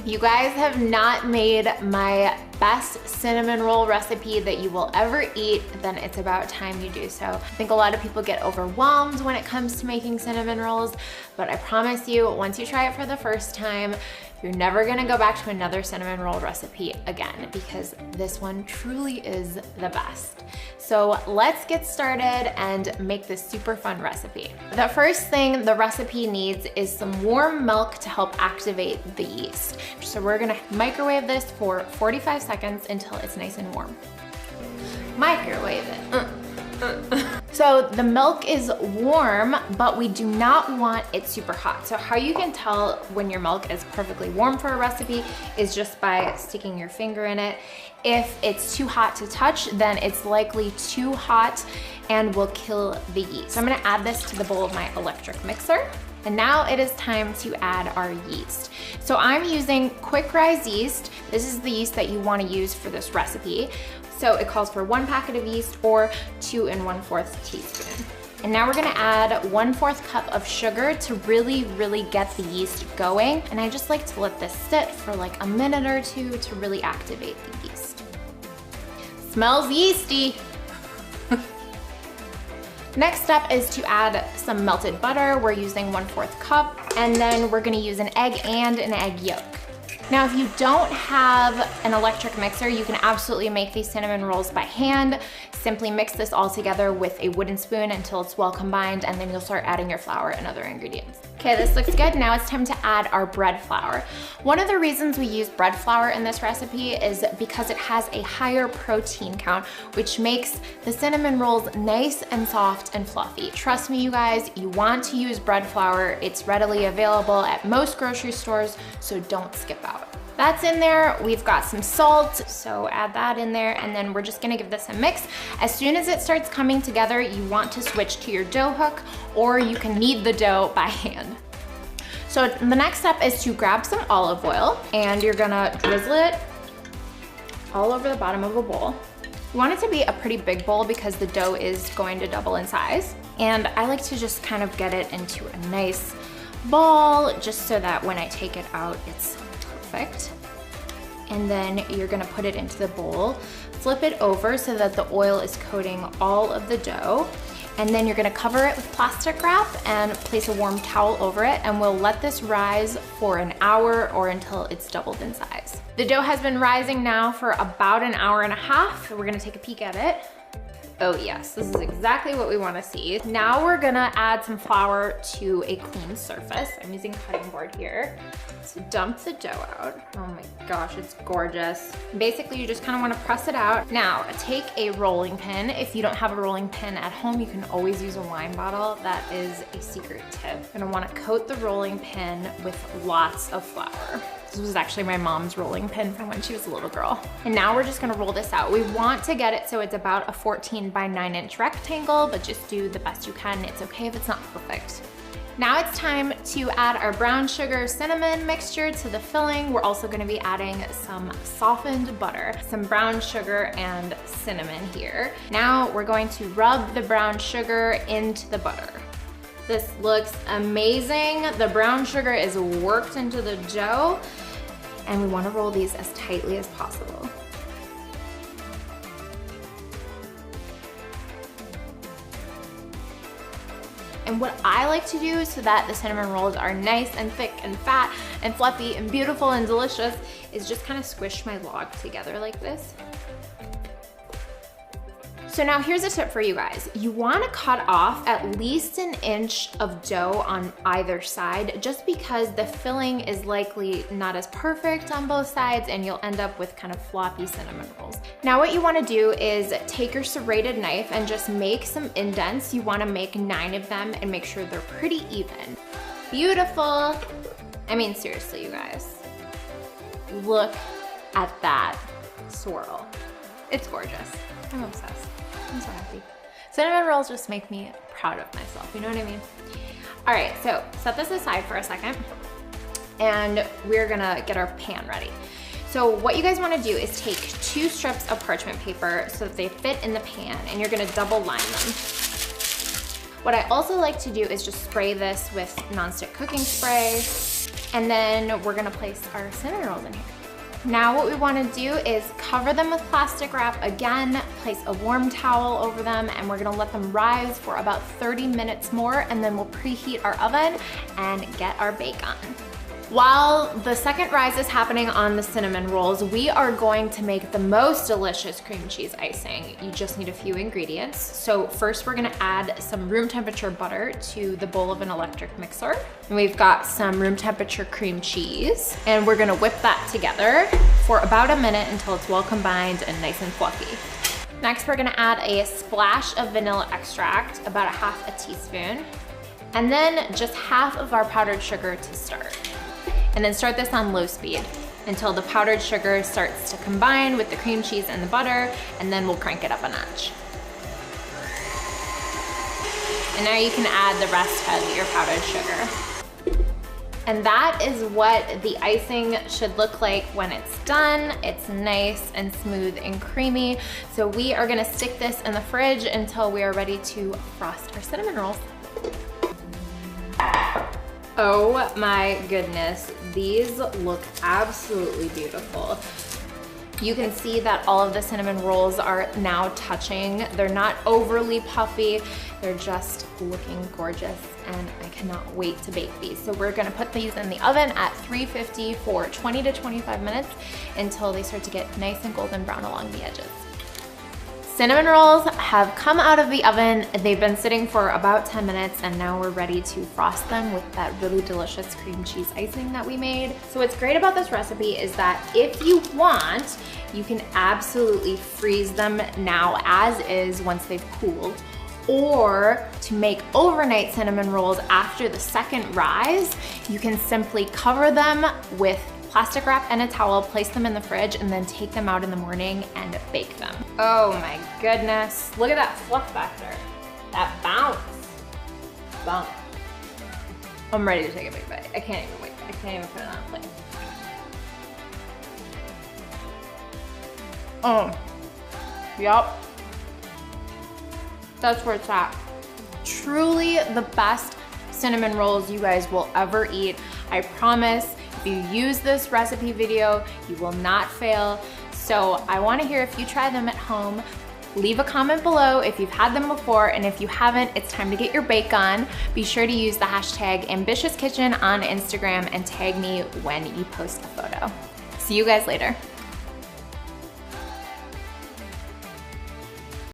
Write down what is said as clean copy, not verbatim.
If you guys have not made my best cinnamon roll recipe that you will ever eat, then it's about time you do so. I think a lot of people get overwhelmed when it comes to making cinnamon rolls, but I promise you, once you try it for the first time, you're never gonna go back to another cinnamon roll recipe again, because this one truly is the best. So let's get started and make this super fun recipe. The first thing the recipe needs is some warm milk to help activate the yeast. So we're gonna microwave this for 45 seconds until it's nice and warm. Microwave it. So the milk is warm, but we do not want it super hot. So how you can tell when your milk is perfectly warm for a recipe is just by sticking your finger in it. If it's too hot to touch, then it's likely too hot and will kill the yeast. So I'm gonna add this to the bowl of my electric mixer. And now it is time to add our yeast. So I'm using quick rise yeast. This is the yeast that you wanna use for this recipe. So it calls for 1 packet of yeast or 2 1/4 teaspoon. And now we're gonna add 1/4 cup of sugar to really get the yeast going. And I just like to let this sit for like a minute or two to really activate the yeast. Smells yeasty. Next step is to add some melted butter. We're using 1/4 cup. And then we're gonna use an egg and an egg yolk. Now, if you don't have an electric mixer, you can absolutely make these cinnamon rolls by hand. Simply mix this all together with a wooden spoon until it's well combined, and then you'll start adding your flour and other ingredients. Okay, this looks good. Now it's time to add our bread flour. One of the reasons we use bread flour in this recipe is because it has a higher protein count, which makes the cinnamon rolls nice and soft and fluffy. Trust me, you guys, you want to use bread flour. It's readily available at most grocery stores, so don't skip out. That's in there. We've got some salt, so add that in there, and then we're just gonna give this a mix. As soon as it starts coming together, you want to switch to your dough hook, or you can knead the dough by hand. So the next step is to grab some olive oil, and you're gonna drizzle it all over the bottom of a bowl. You want it to be a pretty big bowl because the dough is going to double in size. And I like to just kind of get it into a nice ball, just so that when I take it out, it's perfect. And then you're gonna put it into the bowl, flip it over so that the oil is coating all of the dough. And then you're gonna cover it with plastic wrap and place a warm towel over it, and we'll let this rise for an hour or until it's doubled in size. The dough has been rising now for about an hour and a half. So we're gonna take a peek at it. Oh yes, this is exactly what we wanna see. Now we're gonna add some flour to a clean surface. I'm using a cutting board here. So dump the dough out. Oh my gosh, it's gorgeous. Basically, you just kinda wanna press it out. Now, take a rolling pin. If you don't have a rolling pin at home, you can always use a wine bottle. That is a secret tip. You're gonna wanna coat the rolling pin with lots of flour. This was actually my mom's rolling pin from when she was a little girl. And now we're just gonna roll this out. We want to get it so it's about a 14 by 9 inch rectangle, but just do the best you can. It's okay if it's not perfect. Now it's time to add our brown sugar cinnamon mixture to the filling. We're also gonna be adding some softened butter, some brown sugar and cinnamon here. Now we're going to rub the brown sugar into the butter. This looks amazing. The brown sugar is worked into the dough, and we wanna roll these as tightly as possible. And what I like to do so that the cinnamon rolls are nice and thick and fat and fluffy and beautiful and delicious is just kind of squish my log together like this. So now here's a tip for you guys. You wanna cut off at least an inch of dough on either side, just because the filling is likely not as perfect on both sides and you'll end up with kind of floppy cinnamon rolls. Now what you wanna do is take your serrated knife and just make some indents. You wanna make 9 of them and make sure they're pretty even. Beautiful. I mean, seriously, you guys. Look at that swirl. It's gorgeous. I'm obsessed. I'm so happy. Cinnamon rolls just make me proud of myself, you know what I mean? All right, so set this aside for a second and we're gonna get our pan ready. So what you guys wanna do is take 2 strips of parchment paper so that they fit in the pan, and you're gonna double line them. What I also like to do is just spray this with nonstick cooking spray, and then we're gonna place our cinnamon rolls in here. Now what we wanna do is cover them with plastic wrap again, place a warm towel over them, and we're gonna let them rise for about 30 minutes more, and then we'll preheat our oven and get our bake on. While the second rise is happening on the cinnamon rolls, we are going to make the most delicious cream cheese icing. You just need a few ingredients. So first we're gonna add some room temperature butter to the bowl of an electric mixer. And we've got some room temperature cream cheese, and we're gonna whip that together for about a minute until it's well combined and nice and fluffy. Next, we're gonna add a splash of vanilla extract, about a half a teaspoon, and then just half of our powdered sugar to start. And then start this on low speed until the powdered sugar starts to combine with the cream cheese and the butter, and then we'll crank it up a notch. And now you can add the rest of your powdered sugar. And that is what the icing should look like when it's done. It's nice and smooth and creamy. So we are gonna stick this in the fridge until we are ready to frost our cinnamon rolls. Oh my goodness, these look absolutely beautiful. You can see that all of the cinnamon rolls are now touching. They're not overly puffy, they're just looking gorgeous, and I cannot wait to bake these. So we're gonna put these in the oven at 350 for 20 to 25 minutes until they start to get nice and golden brown along the edges. Cinnamon rolls have come out of the oven. They've been sitting for about 10 minutes, and now we're ready to frost them with that really delicious cream cheese icing that we made. So what's great about this recipe is that if you want, you can absolutely freeze them now as is once they've cooled, or to make overnight cinnamon rolls after the second rise, you can simply cover them with plastic wrap and a towel, place them in the fridge, and then take them out in the morning and bake them. Oh my goodness. Look at that fluff back there. That bounce. Bump. I'm ready to take a big bite. I can't even wait. I can't even put it on a plate. Oh. Yup. That's where it's at. Truly the best cinnamon rolls you guys will ever eat. I promise. If you use this recipe video, you will not fail. So I want to hear if you try them at home. Leave a comment below if you've had them before, and if you haven't, it's time to get your bake on. Be sure to use the hashtag AmbitiousKitchen on Instagram and tag me when you post a photo. See you guys later.